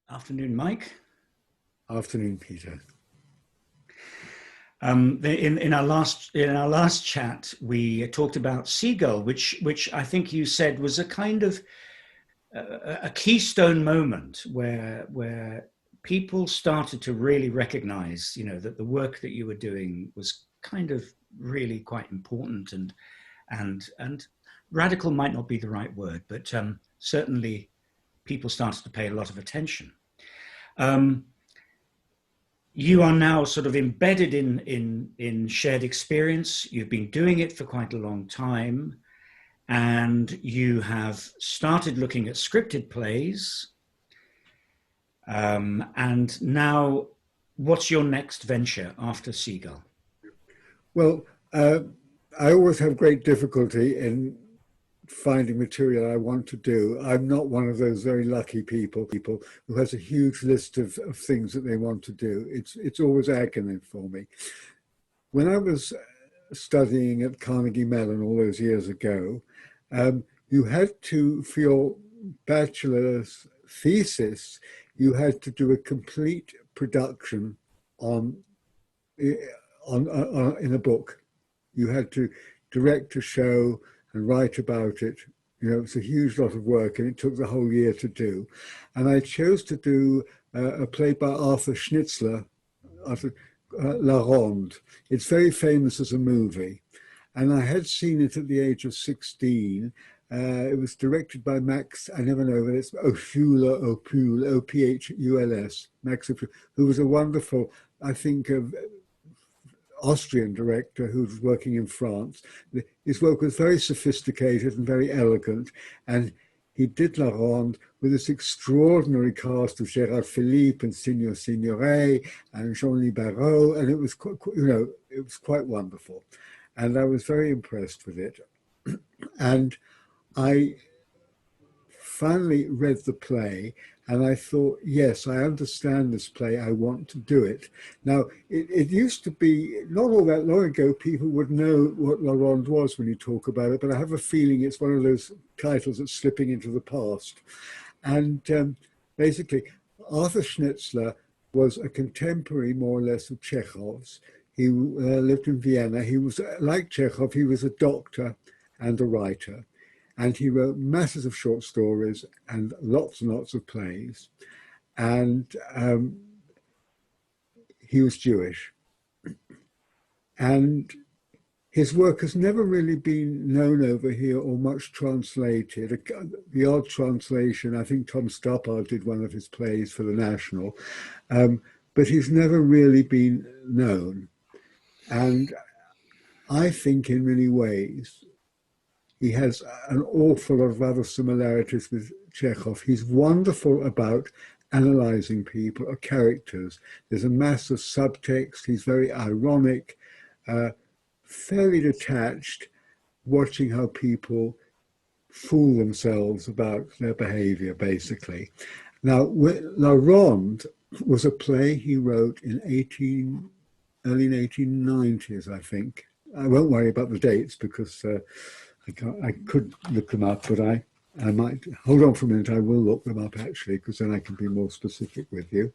Afternoon, Mike. Afternoon, Peter. In our last chat, we talked about Seagull, which I think you said was a kind of a keystone moment where people started to really recognize, that the work that you were doing was kind of really quite important and radical might not be the right word, but certainly people started to pay a lot of attention. You are now sort of embedded in shared experience. You've been doing it for quite a long time, and you have started looking at scripted plays. And now, what's your next venture after Seagull? Well, I always have great difficulty in finding material I want to do. I'm not one of those very lucky people who has a huge list of things that they want to do. It's always agony for me. When I was studying at Carnegie Mellon all those years ago, you had to, for your bachelor's thesis, you had to do a complete production on in a book. You had to direct a show and write about it. It's a huge lot of work, and it took the whole year to do. And I chose to do a play by Arthur Schnitzler, La Ronde. It's very famous as a movie, and I had seen it at the age of 16. It was directed by Max, I never know whether it's Ophuls, O-P-H-U-L-S, Max Ophuls, who was a wonderful, I think, Austrian director who was working in France. His work was very sophisticated and very elegant, and he did La Ronde with this extraordinary cast of Gérard Philippe and Signor Signoret and Jean-Louis Barrault, and it was it was quite wonderful, and I was very impressed with it. And I finally read the play, and I thought, yes, I understand this play, I want to do it. Now, it used to be, not all that long ago, people would know what La Ronde was when you talk about it, but I have a feeling it's one of those titles that's slipping into the past. And basically, Arthur Schnitzler was a contemporary, more or less, of Chekhov's. He lived in Vienna. He was, like Chekhov, he was a doctor and a writer. And he wrote masses of short stories and lots of plays. And he was Jewish. And his work has never really been known over here or much translated. The odd translation, I think Tom Stoppard did one of his plays for the National, but he's never really been known. And I think in many ways, he has an awful lot of other similarities with Chekhov. He's wonderful about analyzing people or characters. There's a massive subtext. He's very ironic, fairly detached, watching how people fool themselves about their behavior, basically. Now, La Ronde was a play he wrote in early 1890s, I think. I won't worry about the dates because I could look them up, but I might hold on for a minute. I will look them up actually, because then I can be more specific with you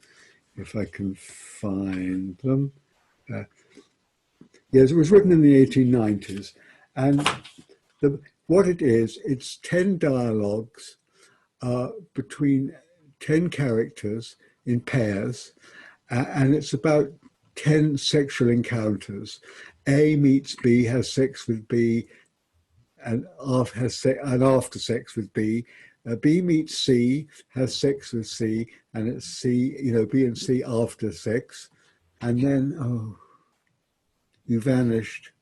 if I can find them. Yes, it was written in the 1890s, and what it is, it's 10 dialogues between 10 characters in pairs, and it's about 10 sexual encounters. A meets B, has sex with B, and after sex with B. B meets C, has sex with C, and it's C, B and C after sex. And then, oh, you vanished.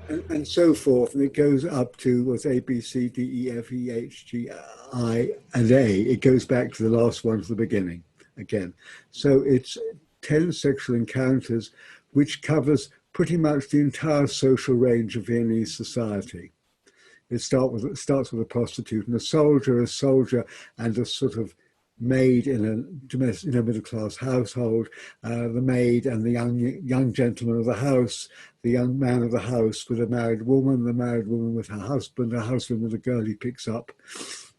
And so forth. And it goes up to what's A, B, C, D, E, F, E, H, G, I, and A. It goes back to the last one to the beginning again. So it's 10 sexual encounters, which covers pretty much the entire social range of Viennese society. It starts with a prostitute and a soldier, and a sort of maid in a middle-class household, the maid and the young gentleman of the house, the young man of the house with a married woman, the married woman with her husband with a girl he picks up,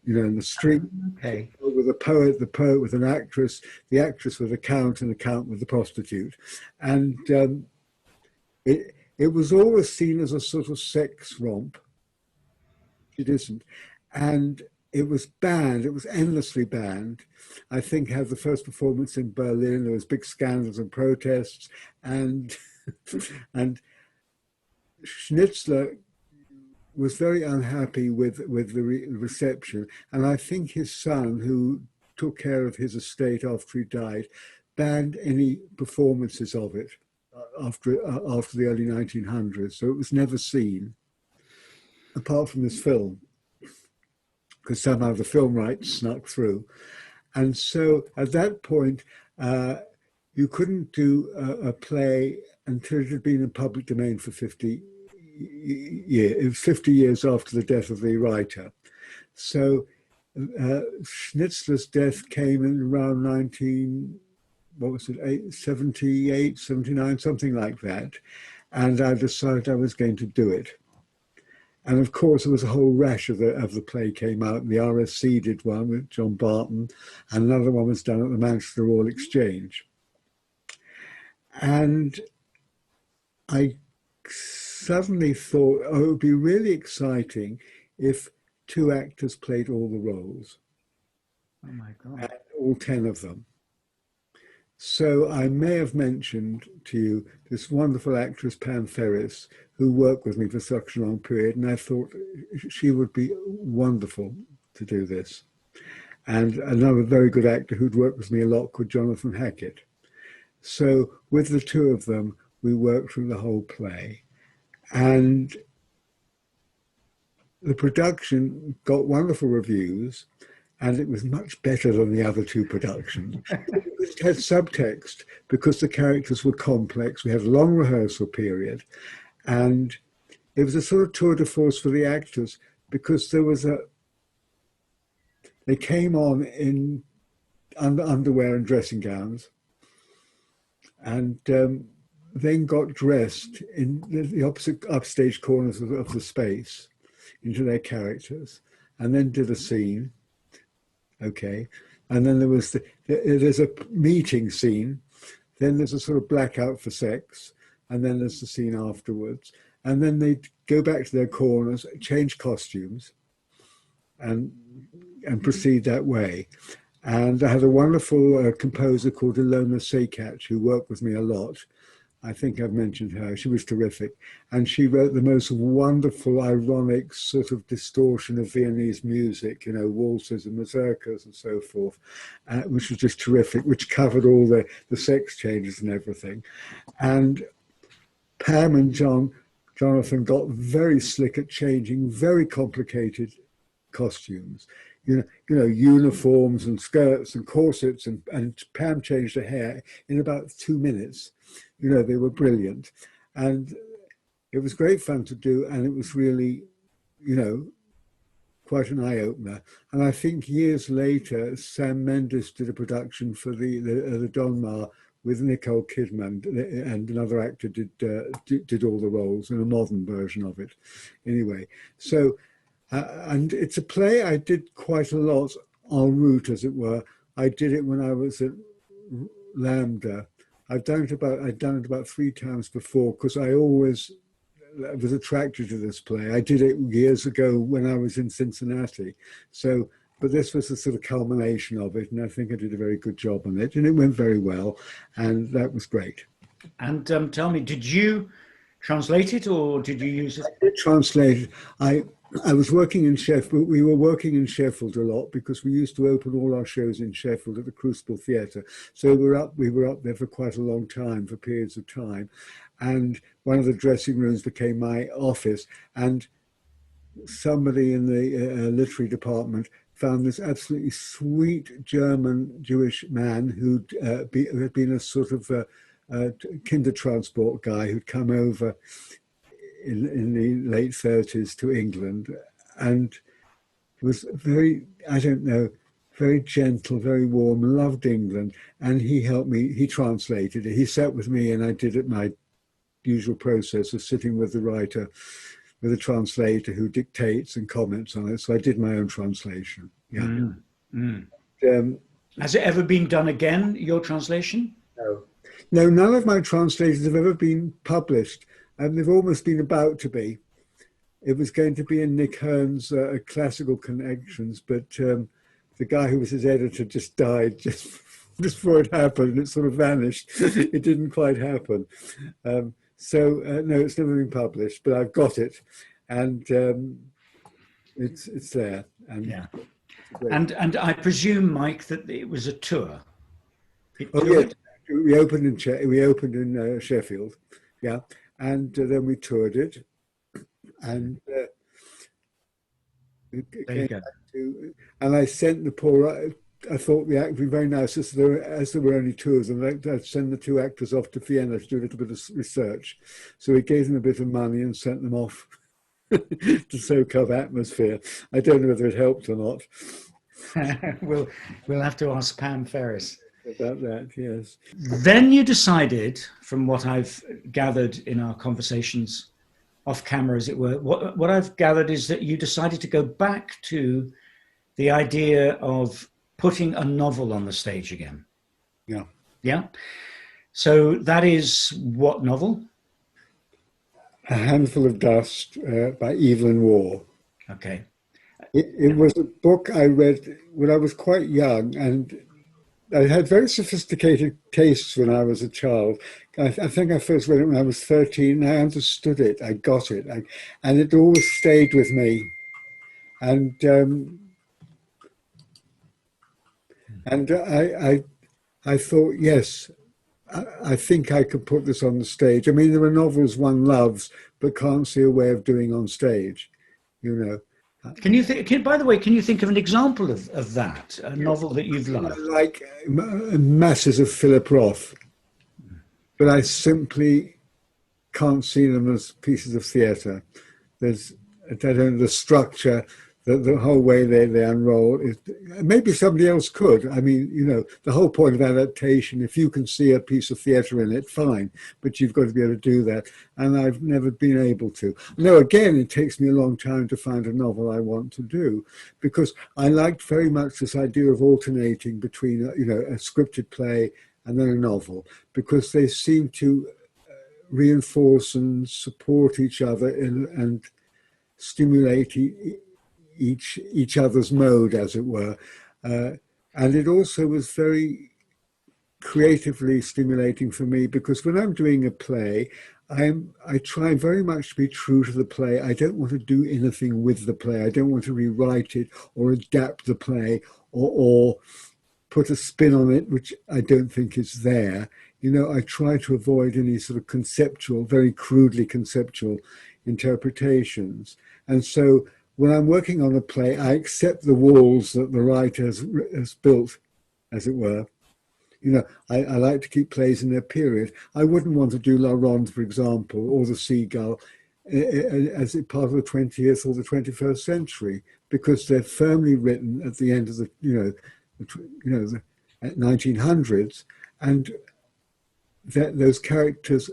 you know, in the street. Okay. With the poet with an actress, the actress with the count, and the count with the prostitute. And it was always seen as a sort of sex romp. It isn't. And it was banned, it was endlessly banned. I think had the first performance in Berlin, there was big scandals and protests, and and Schnitzler was very unhappy with the reception. And I think his son, who took care of his estate after he died, banned any performances of it after the early 1900s. So it was never seen, apart from this film, because somehow the film rights snuck through. And so at that point, you couldn't do a play until it had been in public domain for 50 years. It was 50 years after the death of the writer. So Schnitzler's death came in around 78, 79, something like that. And I decided I was going to do it. And of course, there was a whole rash of the play came out. The RSC did one with John Barton, and another one was done at the Manchester Royal Exchange. And I suddenly thought, oh, it would be really exciting if 2 actors played all the roles. Oh my God. All 10 of them. So I may have mentioned to you this wonderful actress, Pam Ferris, who worked with me for such a long period, and I thought she would be wonderful to do this. And another very good actor who'd worked with me a lot called Jonathan Hackett. So with the 2 of them, we worked through the whole play. And the production got wonderful reviews, and it was much better than the other 2 productions. It had subtext because the characters were complex. We had a long rehearsal period, and it was a sort of tour de force for the actors because they came on in underwear and dressing gowns, and then got dressed in the opposite upstage corners of the space into their characters, and then did a scene. Okay, and then there's a meeting scene, then there's a sort of blackout for sex, and then there's the scene afterwards, and then they go back to their corners, change costumes, and proceed that way. And I had a wonderful composer called Ilona Sejkac, who worked with me a lot. I think I've mentioned her. She was terrific. And she wrote the most wonderful, ironic sort of distortion of Viennese music, you know, waltzes and mazurkas and so forth, which was just terrific, which covered all the sex changes and everything. And Pam and Jonathan got very slick at changing very complicated costumes. You know, uniforms and skirts and corsets, and Pam changed her hair in about 2 minutes. You know, they were brilliant. And it was great fun to do, and it was really, you know, quite an eye-opener. And I think years later, Sam Mendes did a production for the Donmar with Nicole Kidman, and another actor did all the roles in a modern version of it. Anyway, so... and it's a play I did quite a lot en route, as it were. I did it when I was at Lambda. I'd done it about 3 times before because I always was attracted to this play. I did it years ago when I was in Cincinnati. So, but this was the sort of culmination of it, and I think I did a very good job on it, and it went very well, and that was great. And tell me, did you translate it or did you use it? I did translate it. I was working in Sheffield. We were working in Sheffield a lot because we used to open all our shows in Sheffield at the Crucible Theatre. So we were up there for quite a long time, for periods of time. And one of the dressing rooms became my office. And somebody in the literary department found this absolutely sweet German Jewish man who had been a sort of Kindertransport guy who'd come over in the late 30s to England, and was very, I don't know, very gentle, very warm, loved England. And he helped me, he translated it. He sat with me and I did it my usual process of sitting with the writer, with a translator who dictates and comments on it. So I did my own translation. Yeah. Has it ever been done again, your translation? No. No, none of my translations have ever been published, and they've almost been about to be. It was going to be in Nick Hearn's Classical Connections, but the guy who was his editor just died just before it happened. It sort of vanished. It didn't quite happen. No, it's never been published, but I've got it, and it's there. And yeah. And I presume, Mike, that it was a tour. Yeah, we opened in Sheffield, yeah, and then we toured it, and and I sent the poor. I thought the act would be very nice as there were only tours, and I'd send the two actors off to Vienna to do a little bit of research. So we gave them a bit of money and sent them off to soak up atmosphere. I don't know whether it helped or not. We'll have to ask Pam Ferris about that. Yes. Then you decided, from what I've gathered in our conversations off camera, as it were, what I've gathered is that you decided to go back to the idea of putting a novel on the stage again. Yeah. Yeah. So that is what novel? A Handful of Dust by Evelyn Waugh. Okay. It was a book I read when I was quite young, and I had very sophisticated tastes when I was a child. I think I first read it when I was 13, and I understood it. I got it. And it always stayed with me. And I thought, yes, I think I could put this on the stage. I mean, there are novels one loves but can't see a way of doing on stage, you know. By the way, can you think of an example of that, a novel that you've loved? Like masses of Philip Roth, but I simply can't see them as pieces of theatre. The structure, the whole way they unroll. Maybe somebody else could. I mean, you know, the whole point of adaptation, if you can see a piece of theatre in it, fine, but you've got to be able to do that. And I've never been able to. No, again, it takes me a long time to find a novel I want to do, because I liked very much this idea of alternating between, you know, a scripted play and then a novel, because they seem to reinforce and support each other and stimulate each other's mode, as it were. And it also was very creatively stimulating for me, because when I'm doing a play, I try very much to be true to the play. I don't want to do anything with the play. I don't want to rewrite it or adapt the play or put a spin on it, which I don't think is there. You know, I try to avoid any sort of conceptual, very crudely conceptual interpretations. And so when I'm working on a play, I accept the walls that the writer has built, as it were. You know, I like to keep plays in their period. I wouldn't want to do La Ronde, for example, or The Seagull as a part of the 20th or the 21st century, because they're firmly written at the end of the 1900s, and that those characters,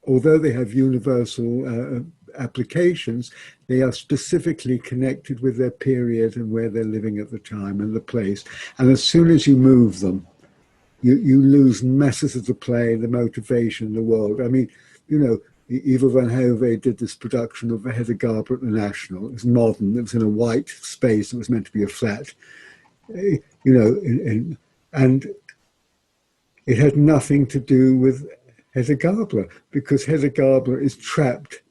although they have universal applications, they are specifically connected with their period and where they're living at the time and the place. And as soon as you move them, you lose masses of the play, the motivation, the world. I mean, you know, Eva van Hove did this production of Hedda Gabler at the National. It was modern. It was in a white space. It was meant to be a flat, you know, and it had nothing to do with Hedda Gabler, because Hedda Gabler is trapped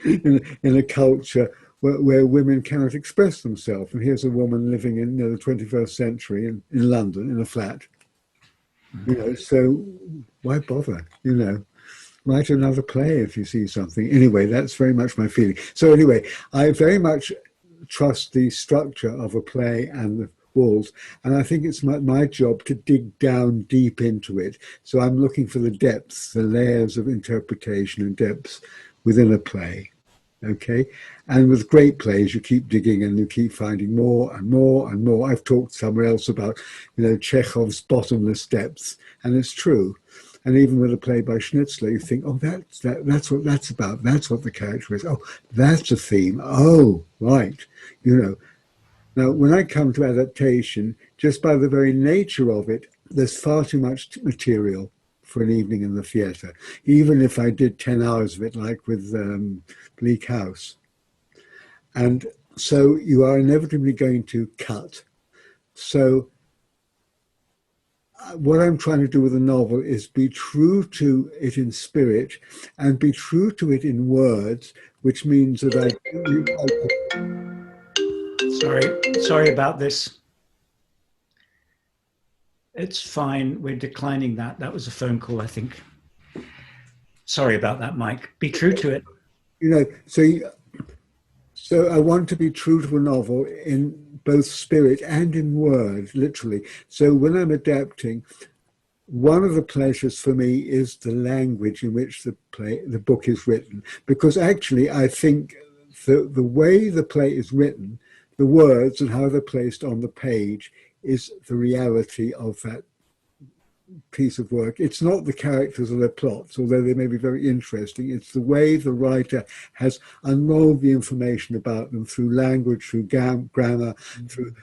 in a culture where women cannot express themselves. And here's a woman living in, you know, the 21st century in London in a flat. You know, so why bother? You know, write another play if you see something. Anyway, that's very much my feeling. So anyway, I very much trust the structure of a play and the walls, and I think it's my job to dig down deep into it. So I'm looking for the depths, the layers of interpretation and depths within a play. Okay, and with great plays, you keep digging and you keep finding more and more and more. I've talked somewhere else about, you know, Chekhov's bottomless depths, and it's true. And even with a play by Schnitzler, you think, oh, that's what that's about. That's what the character is. Oh, that's a theme. Oh, right. You know. Now, when I come to adaptation, just by the very nature of it, there's far too much material for an evening in the theatre, even if I did 10 hours of it, like with Bleak House. And so you are inevitably going to cut. So what I'm trying to do with a novel is be true to it in spirit and be true to it in words, which means that Sorry about this. It's fine. We're declining that. That was a phone call, I think. Sorry about that, Mike. Be true to it. You know, so I want to be true to a novel in both spirit and in word, literally. So when I'm adapting, one of the pleasures for me is the language in which the book is written, because actually I think the way the play is written, the words and how they're placed on the page is the reality of that piece of work. It's not the characters or their plots, although they may be very interesting. It's the way the writer has unrolled the information about them through language, through grammar, through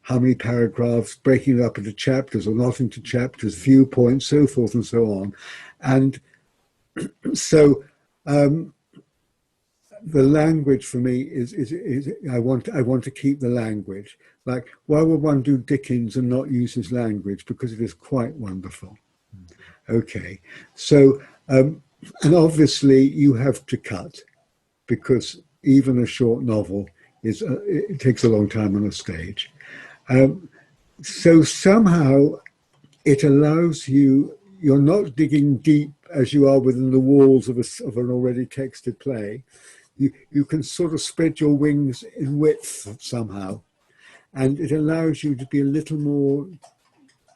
how many paragraphs, breaking it up into chapters or not into chapters, viewpoints, so forth and so on. And so the language for me is I want to keep the language. Like, why would one do Dickens and not use his language? Because it is quite wonderful. Okay, so and obviously you have to cut, because even a short novel it takes a long time on a stage. So somehow it allows you. You're not digging deep as you are within the walls of an already texted play. You can sort of spread your wings in width somehow, and it allows you to be a little more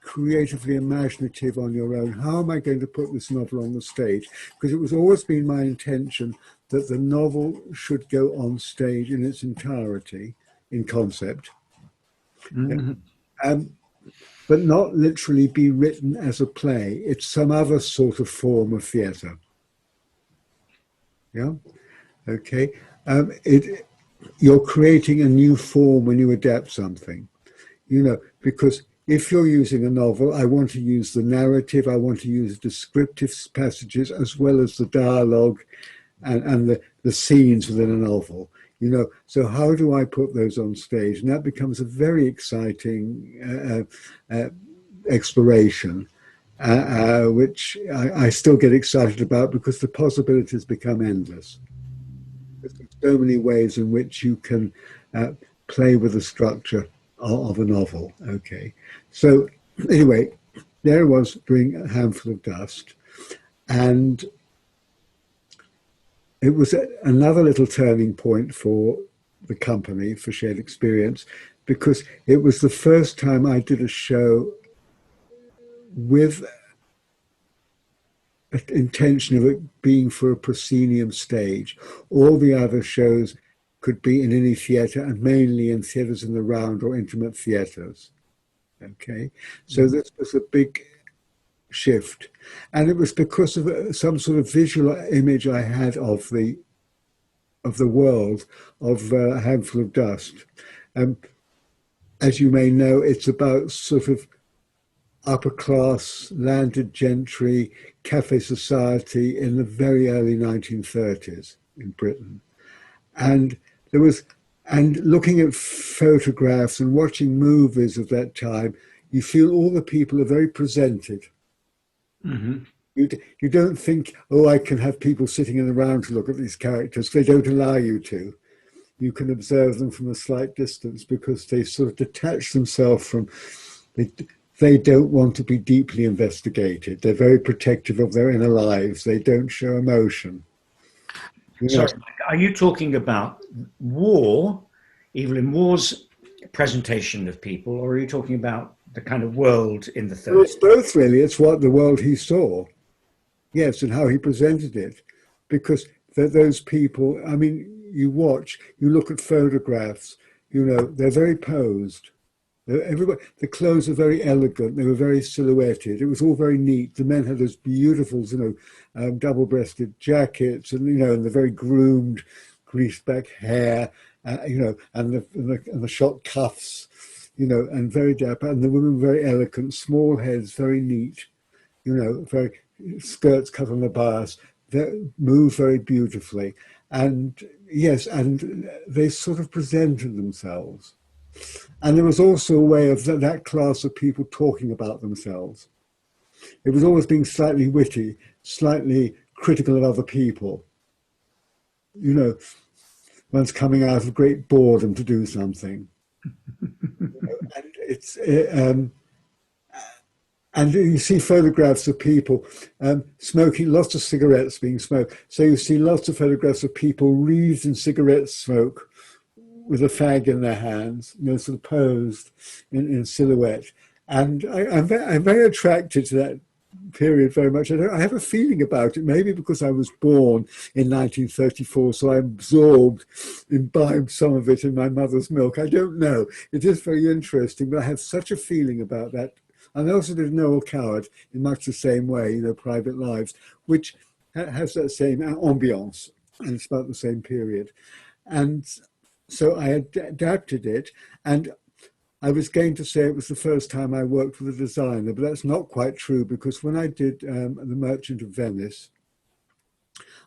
creatively imaginative on your own. How am I going to put this novel on the stage? Because it was always been my intention that the novel should go on stage in its entirety, in concept, but not literally be written as a play. It's some other sort of form of theatre. Yeah. Okay, you're creating a new form when you adapt something, you know, because if you're using a novel, I want to use the narrative, I want to use descriptive passages as well as the dialogue and the scenes within a novel, you know. So how do I put those on stage? And that becomes a very exciting exploration, which I still get excited about, because the possibilities become endless. There's so many ways in which you can play with the structure of a novel. Okay, so anyway, there I was doing A Handful of Dust, and it was another little turning point for the company, for Shared Experience, because it was the first time I did a show with intention of it being for a proscenium stage. All the other shows could be in any theatre, and mainly in theatres in the round or intimate theatres. Okay, so this was a big shift, and it was because of some sort of visual image I had of the world of A Handful of Dust. As you may know, it's about sort of upper class, landed gentry, cafe society in the very early 1930s in Britain. And looking at photographs and watching movies of that time, you feel all the people are very presented. Mm-hmm. You don't think, oh, I can have people sitting in a round to look at these characters. They don't allow you to. You can observe them from a slight distance, because they sort of detach themselves from they don't want to be deeply investigated. They're very protective of their inner lives. They don't show emotion. Sorry, are you talking about Waugh, Evelyn Waugh's presentation of people, or are you talking about the kind of world in the 30s? Well, it's both, really. It's what the world he saw. Yes, and how he presented it. Because those people, I mean, you look at photographs, you know, they're very posed. Everybody, the clothes were very elegant. They were very silhouetted. It was all very neat. The men had those beautiful, double-breasted jackets, and and the very groomed, greased-back hair, and the short cuffs, and very dapper. And the women were very elegant, small heads, very neat, very skirts cut on the bias. They moved very beautifully, and yes, and they sort of presented themselves. And there was also a way of that class of people talking about themselves. It was always being slightly witty, slightly critical of other people. One's coming out of great boredom to do something. And it's and you see photographs of people smoking, lots of cigarettes being smoked. So you see lots of photographs of people wreathed in cigarette smoke, with a fag in their hands, sort of posed in silhouette. And I'm very attracted to that period very much. I have a feeling about it, maybe because I was born in 1934, so I absorbed, imbibed some of it in my mother's milk. I don't know. It is very interesting, but I have such a feeling about that. And I also did Noel Coward in much the same way, Private Lives, which has that same ambiance, and it's about the same period. And so I adapted it, and I was going to say it was the first time I worked with a designer, but that's not quite true, because when I did The Merchant of Venice,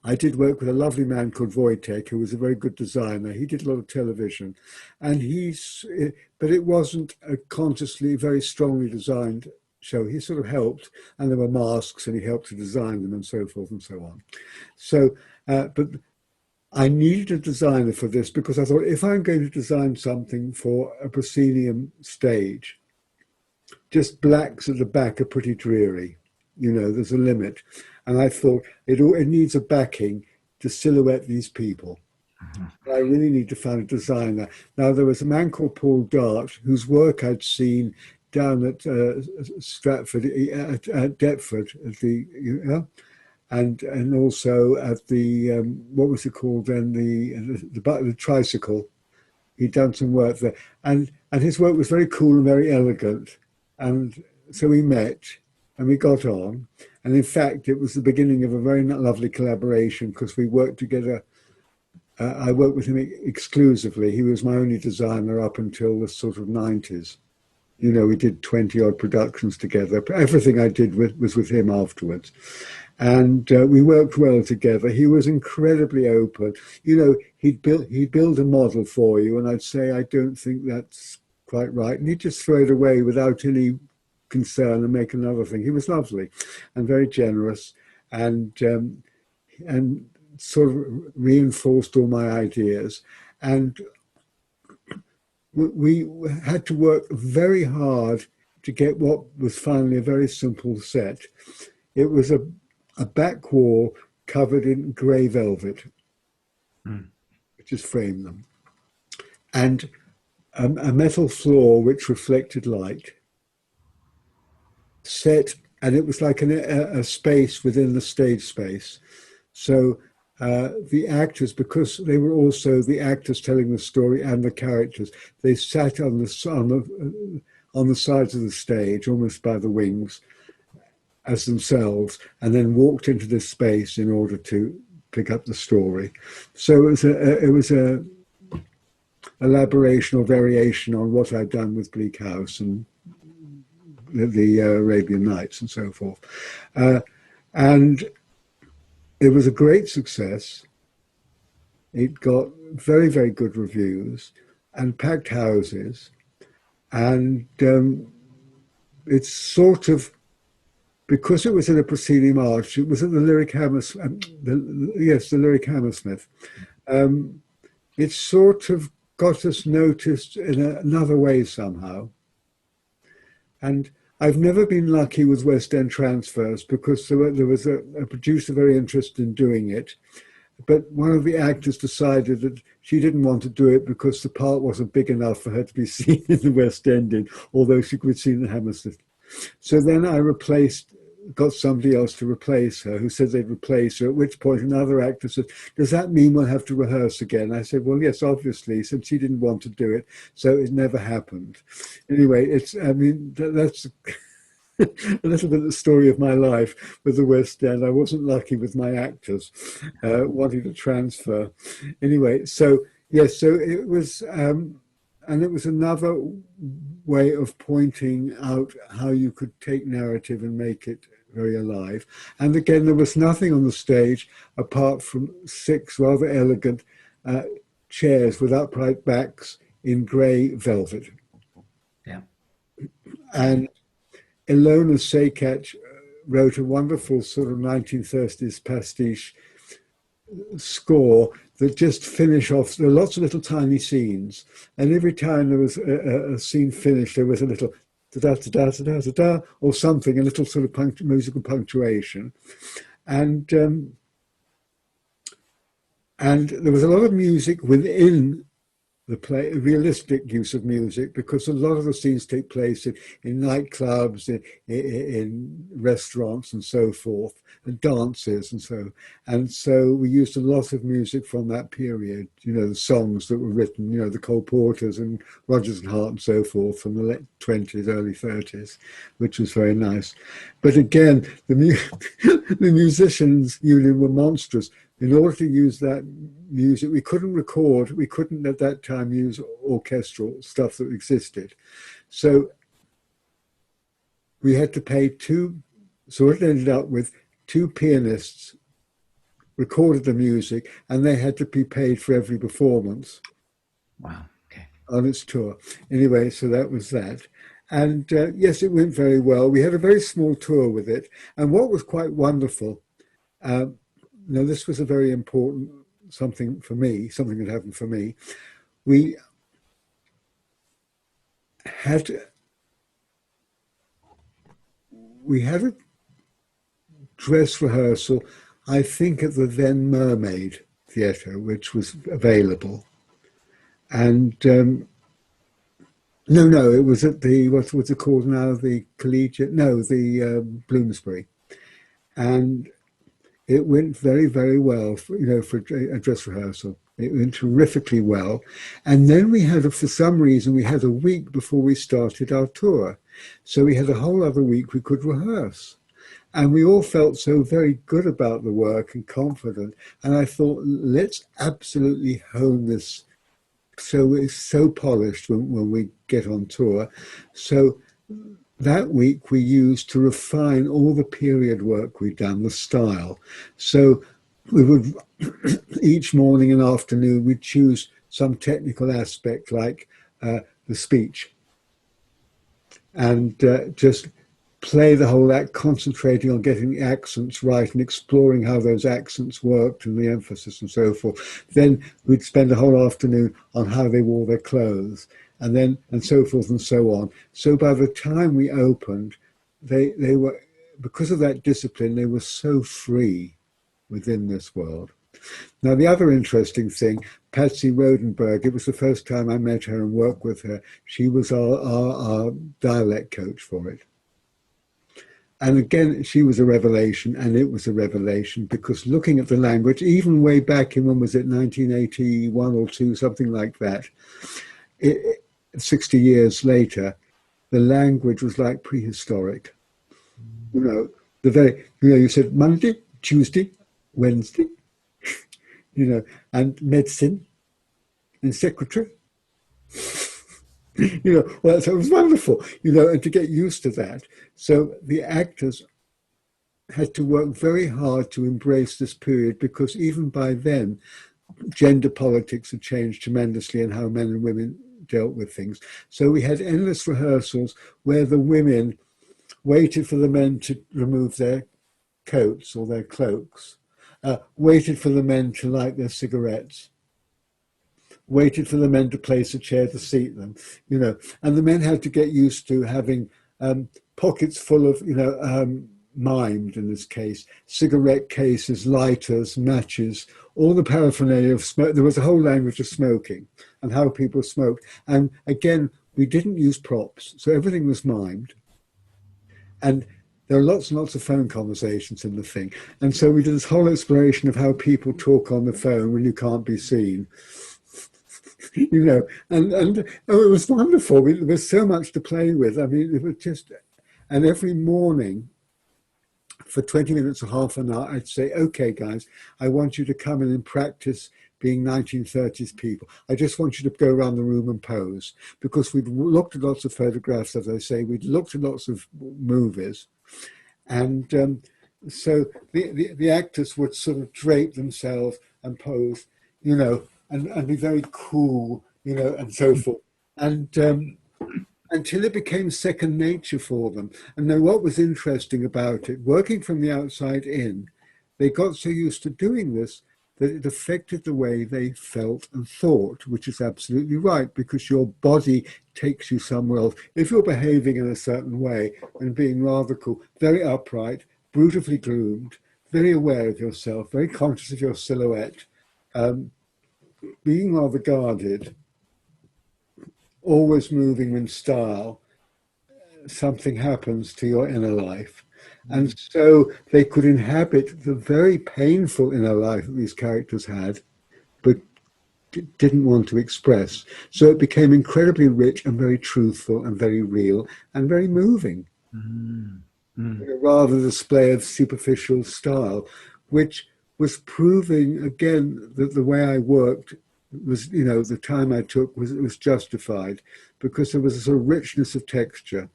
I did work with a lovely man called Wojtek, who was a very good designer. He did a lot of television, and but it wasn't a consciously, very strongly designed show. He sort of helped, and there were masks, and he helped to design them, and so forth and so on. So, but I needed a designer for this, because I thought, if I'm going to design something for a proscenium stage, just blacks at the back are pretty dreary. There's a limit. And I thought it needs a backing to silhouette these people. Mm-hmm. I really need to find a designer. Now, there was a man called Paul Dart, whose work I'd seen down at Stratford, at Deptford, at the, and also at the what was it called then, the tricycle. He'd done some work there, and his work was very cool and very elegant, and so we met and we got on, and in fact it was the beginning of a very lovely collaboration, because we worked together. I worked with him exclusively. He was my only designer up until the sort of 90s. We did 20 odd productions together. Everything I did was with him afterwards. And we worked well together. He was incredibly open. He'd build a model for you, and I'd say, I don't think that's quite right. And he'd just throw it away without any concern and make another thing. He was lovely and very generous, and sort of reinforced all my ideas. And we had to work very hard to get what was finally a very simple set. It was a back wall covered in grey velvet, which just framed them, and a metal floor which reflected light, set, and it was like a space within the stage space. So the actors, because they were also the actors telling the story and the characters, they sat on the sides of the stage, almost by the wings, as themselves, and then walked into this space in order to pick up the story. So it was a elaboration or variation on what I'd done with Bleak House and the Arabian Nights and so forth. And it was a great success. It got very, very good reviews and packed houses. And it's sort of, because it was in a proscenium arch, it was at the Lyric Hammersmith, the Lyric Hammersmith. It sort of got us noticed in another way somehow. And I've never been lucky with West End transfers, because there was a producer very interested in doing it. But one of the actors decided that she didn't want to do it because the part wasn't big enough for her to be seen in the West End, although she could be seen in Hammersmith. So then I replaced got somebody else to replace her, who said they'd replace her, at which point another actor said, does that mean we'll have to rehearse again? I said, well, yes, obviously, since she didn't want to do it, so it never happened. Anyway, that's a little bit of the story of my life with the West End. I wasn't lucky with my actors wanting to transfer. Anyway, so yes, so it was, and it was another way of pointing out how you could take narrative and make it very alive. And again, there was nothing on the stage apart from 6 rather elegant chairs with upright backs in grey velvet. Yeah. And Ilona Seikac wrote a wonderful sort of 1930s pastiche score that just finish off. There are lots of little tiny scenes, and every time there was a scene finished, there was a little da da da da da da da or something, a little sort of musical punctuation, and there was a lot of music within the play, realistic use of music, because a lot of the scenes take place in nightclubs, in restaurants and so forth, and dances and so we used a lot of music from that period, the songs that were written, the Cole Porters and Rodgers and Hart and so forth from the late 20s, early 30s, which was very nice. But again, the musicians union were monstrous. In order to use that music, we couldn't at that time use orchestral stuff that existed. So we had to pay so it ended up with 2 pianists recorded the music, and they had to be paid for every performance. Wow, okay. On its tour. Anyway, so that was that. And yes, it went very well. We had a very small tour with it. And what was quite wonderful, this was a very important something for me, something that happened for me. We had a dress rehearsal, I think, at the then Mermaid Theatre, which was available. And no, it was at the, what's it called now? The Collegiate, no, the Bloomsbury. And it went very, very well, for a dress rehearsal. It went terrifically well. And then for some reason, we had a week before we started our tour. So we had a whole other week we could rehearse. And we all felt so very good about the work and confident. And I thought, let's absolutely hone this so it's so polished when we get on tour. So that week we used to refine all the period work we'd done, the style. So we would, each morning and afternoon, we'd choose some technical aspect like the speech, and just play the whole act, concentrating on getting the accents right and exploring how those accents worked and the emphasis and so forth. Then we'd spend a whole afternoon on how they wore their clothes, and so forth and so on. So by the time we opened, they were, because of that discipline, they were so free within this world. Now, the other interesting thing, Patsy Rodenburg, it was the first time I met her and worked with her. She was our dialect coach for it. And again, she was a revelation, and it was a revelation, because looking at the language, even way back in, when was it, 1981 or 2, something like that, 60 years later, the language was like prehistoric. You said Monday, Tuesday, Wednesday, and medicine and secretary. Well, so it was wonderful, and to get used to that. So the actors had to work very hard to embrace this period, because even by then, gender politics had changed tremendously in how men and women dealt with things. So we had endless rehearsals where the women waited for the men to remove their coats or their cloaks, waited for the men to light their cigarettes, waited for the men to place a chair to seat them, and the men had to get used to having pockets full of, mimed, in this case, cigarette cases, lighters, matches, all the paraphernalia of smoke. There was a whole language of smoking and how people smoked. And again, we didn't use props, so everything was mimed. And there are lots and lots of phone conversations in the thing. And so we did this whole exploration of how people talk on the phone when you can't be seen. You know, and oh, it was wonderful. There was so much to play with. I mean, it was just, and every morning for 20 minutes or half an hour, I'd say, okay, guys, I want you to come in and practice being 1930s people. I just want you to go around the room and pose, because we'd looked at lots of photographs, as I say, we'd looked at lots of movies. And so the actors would sort of drape themselves and pose, you know, and be very cool, you know, and so forth. And until it became second nature for them. And then what was interesting about it, working from the outside in, they got so used to doing this that it affected the way they felt and thought, which is absolutely right, because your body takes you somewhere else. If you're behaving in a certain way and being rather cool, very upright, beautifully groomed, very aware of yourself, very conscious of your silhouette, being rather guarded, always moving in style, something happens to your inner life. And so they could inhabit the very painful inner life that these characters had, but didn't want to express. So it became incredibly rich and very truthful and very real and very moving. Rather display of superficial style, which was proving again that the way I worked was, you know, the time I took was justified, because there was a sort of richness of texture.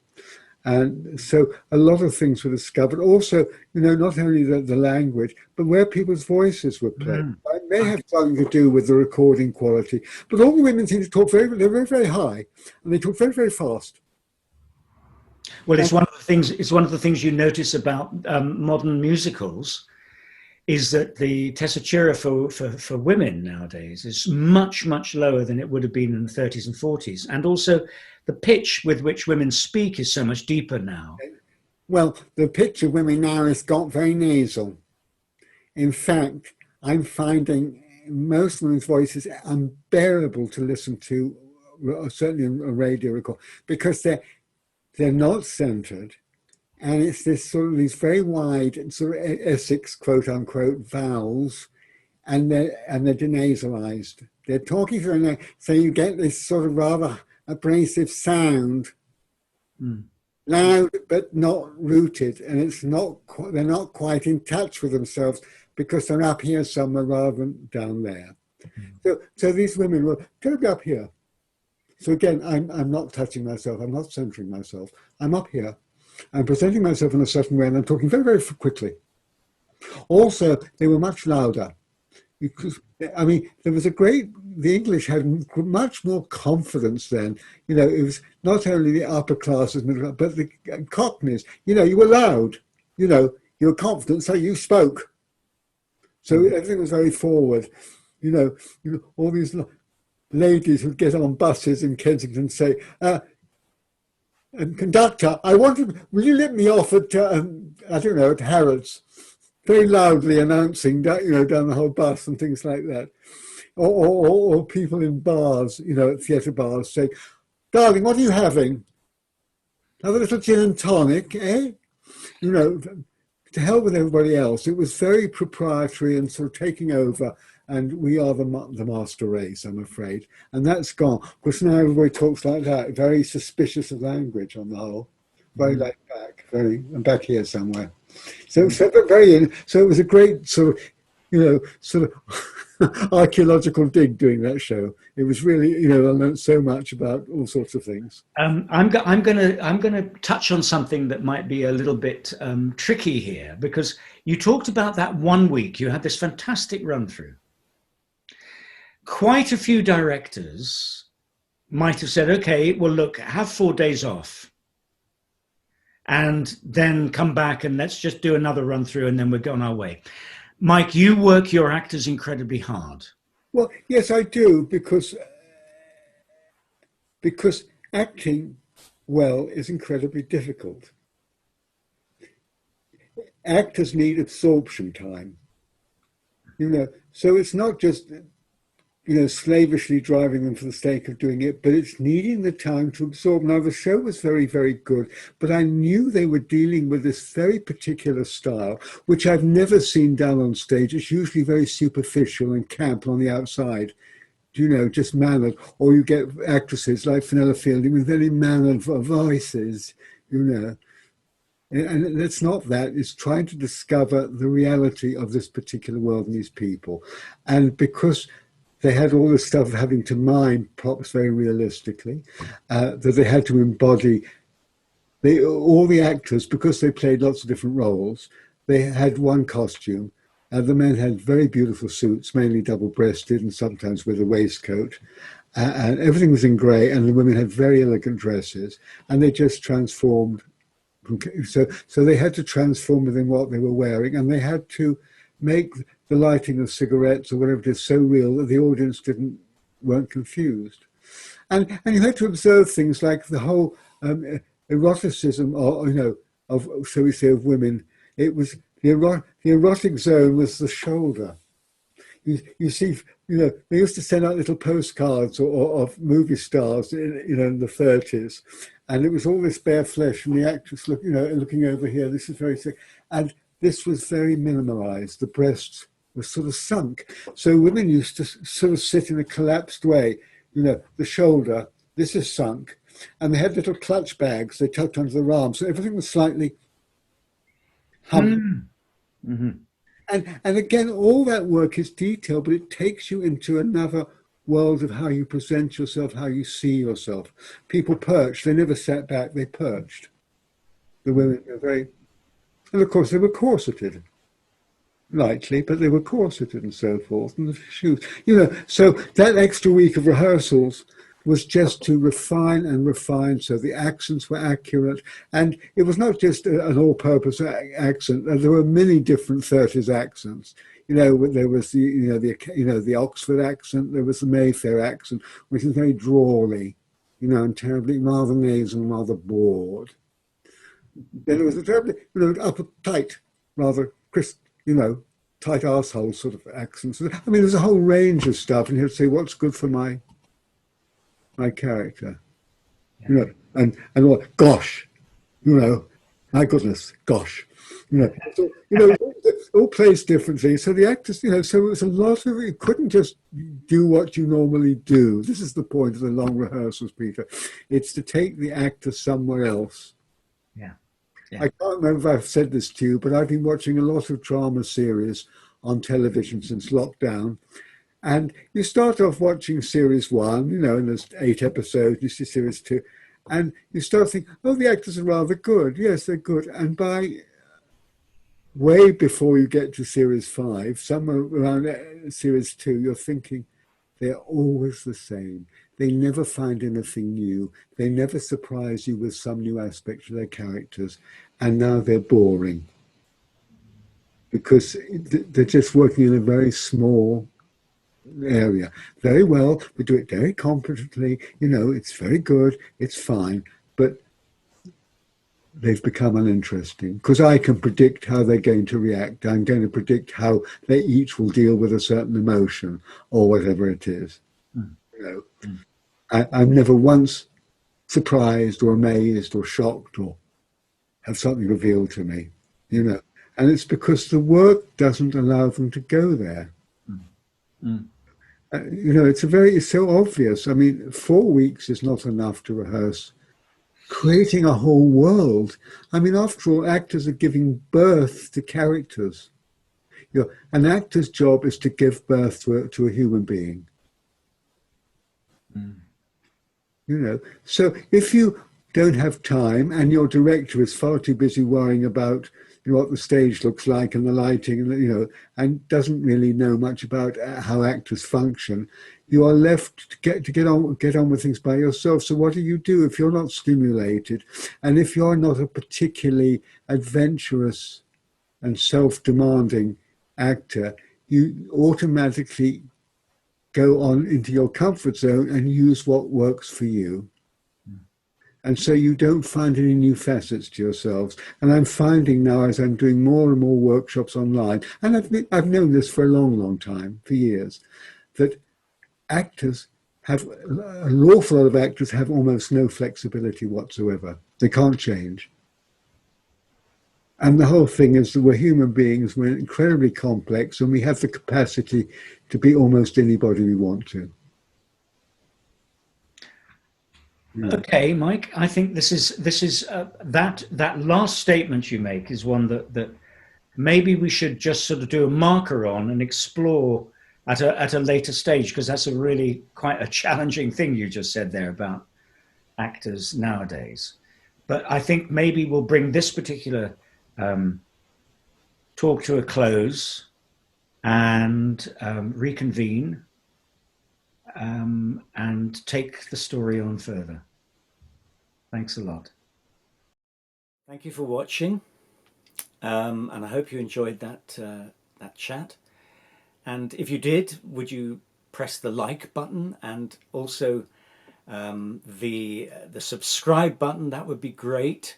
And so a lot of things were discovered. Also, you know, not only the language, but where people's voices were played. It may have something to do with the recording quality, but all the women seem to talk they're very, very high, and they talk very, very fast. Well, it's one of the things. It's one of the things you notice about modern musicals, is that the tessitura for women nowadays is much, much lower than it would have been in the 30s and 40s. And also the pitch with which women speak is so much deeper now. Well, the pitch of women now has got very nasal. In fact, I'm finding most women's voices unbearable to listen to, certainly in a radio record, because they're not centered. And it's this sort of these very wide sort of Essex, quote unquote, vowels, and they're denasalized. They're talking through, and so you get this sort of rather abrasive sound, loud but not rooted, and it's not. They're not quite in touch with themselves because they're up here somewhere rather than down there. So these women will go up here. So again, I'm not touching myself. I'm not centering myself. I'm up here. I'm presenting myself in a certain way, and I'm talking very, very quickly. Also, they were much louder. Because, I mean, the English had much more confidence then. You know, it was not only the upper classes, but the Cockneys. You know, you were loud. You know, you were confident, so you spoke. So everything was very forward. You know all these ladies would get on buses in Kensington and say, and conductor, will you let me off at, I don't know, at Harrods? Very loudly announcing, you know, down the whole bus and things like that. Or people in bars, you know, at theatre bars saying, darling, what are you having? Have a little gin and tonic, eh? You know, to hell with everybody else. It was very proprietary and sort of taking over. And we are the master race, I'm afraid. And that's gone. Because now everybody talks like that, very suspicious of language on the whole. Very laid back, I'm back here somewhere. So it was a great sort of, you know, sort of archaeological dig doing that show. It was really, you know, I learned so much about all sorts of things. I'm gonna touch on something that might be a little bit tricky here, because you talked about that 1 week. You had this fantastic run through. Quite a few directors might have said, okay, well, look, have 4 days off and then come back and let's just do another run through and then we're going our way. Mike, you work your actors incredibly hard. Well, yes, I do, because acting well is incredibly difficult. Actors need absorption time, you know, so it's not just, slavishly driving them for the sake of doing it, but it's needing the time to absorb. Now, the show was very, very good, but I knew they were dealing with this very particular style, which I've never seen done on stage. It's usually very superficial and camp on the outside, just mannered. Or you get actresses like Fenella Fielding with very mannered voices, And it's not that, it's trying to discover the reality of this particular world and these people. And because they had all this stuff of having to mime props very realistically, that they had to embody. All the actors, because they played lots of different roles, they had one costume. The men had very beautiful suits, mainly double-breasted and sometimes with a waistcoat. And everything was in grey, and the women had very elegant dresses. And they just transformed. So they had to transform within what they were wearing, and they had to make the lighting of cigarettes or whatever it is so real that the audience weren't confused. And you had to observe things like the whole eroticism of so we say of women. It was the erotic zone was the shoulder. You see, they used to send out little postcards of movie stars in the 30s, and it was all this bare flesh, and the actress looking over here. This is very sick, and this was very minimalized. The breasts were sort of sunk, so women used to sort of sit in a collapsed way. The shoulder, this is sunk, and they had little clutch bags they tucked under their arms, so everything was slightly humped. Mm-hmm. And again, all that work is detailed, but it takes you into another world of how you present yourself, how you see yourself. People perched, they never sat back, they perched. The women were very, and of course they were corseted, lightly, but they were corseted and so forth, and the shoes. So that extra week of rehearsals was just to refine and refine, so the accents were accurate, and it was not just an all-purpose accent. There were many different 30s accents. There was the Oxford accent, there was the Mayfair accent, which is very drawly, and terribly rather nasal and rather bored. Then there was a terribly, uptight, rather crisp, tight arsehole sort of accents. I mean, there's a whole range of stuff, and you have to say what's good for my character, and gosh, my goodness, gosh, it all plays differently. So the actors, so it was a lot of, you couldn't just do what you normally do. This is the point of the long rehearsals, Peter. It's to take the actor somewhere else. Yeah. I can't remember if I've said this to you, but I've been watching a lot of drama series on television since lockdown. And you start off watching series 1, and there's 8 episodes, you see series 2, and you start thinking, oh, the actors are rather good. Yes, they're good. And by way before you get to series 5, somewhere around series 2, you're thinking, they're always the same. They never find anything new. They never surprise you with some new aspect of their characters. And now they're boring. Because they're just working in a very small area. Very well, we do it very competently, it's very good, it's fine, but they've become uninteresting because I can predict how they're going to react. I'm going to predict how they each will deal with a certain emotion or whatever it is. I'm never once surprised or amazed or shocked or have something revealed to me, and it's because the work doesn't allow them to go there. It's so obvious. I mean, 4 weeks is not enough to rehearse creating a whole world. I mean, after all, actors are giving birth to characters. An actor's job is to give birth to a human being. So if you don't have time and your director is far too busy worrying about what the stage looks like and the lighting, and doesn't really know much about how actors function, you are left to get on with things by yourself. So what do you do if you're not stimulated, and if you're not a particularly adventurous and self-demanding actor? You automatically go on into your comfort zone and use what works for you. And so you don't find any new facets to yourselves. And I'm finding now, as I'm doing more and more workshops online, and I've known this for a long, long time, for years, that actors have, an awful lot of actors have almost no flexibility whatsoever. They can't change. And the whole thing is that we're human beings, we're incredibly complex, and we have the capacity to be almost anybody we want to. Okay, Mike. I think this is that last statement you make is one that maybe we should just sort of do a marker on and explore at a later stage, because that's a really quite a challenging thing you just said there about actors nowadays. But I think maybe we'll bring this particular talk to a close and reconvene and take the story on further. Thanks a lot. Thank you for watching, and I hope you enjoyed that chat. And if you did, would you press the like button and also the subscribe button? That would be great.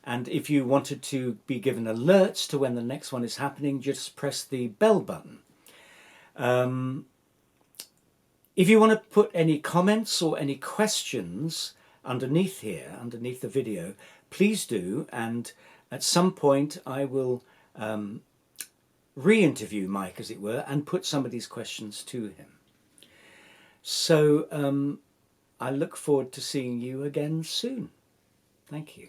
And if you wanted to be given alerts to when the next one is happening, just press the bell button. If you want to put any comments or any questions underneath here, underneath the video, please do. And at some point I will re-interview Mike, as it were, and put some of these questions to him. So I look forward to seeing you again soon. Thank you.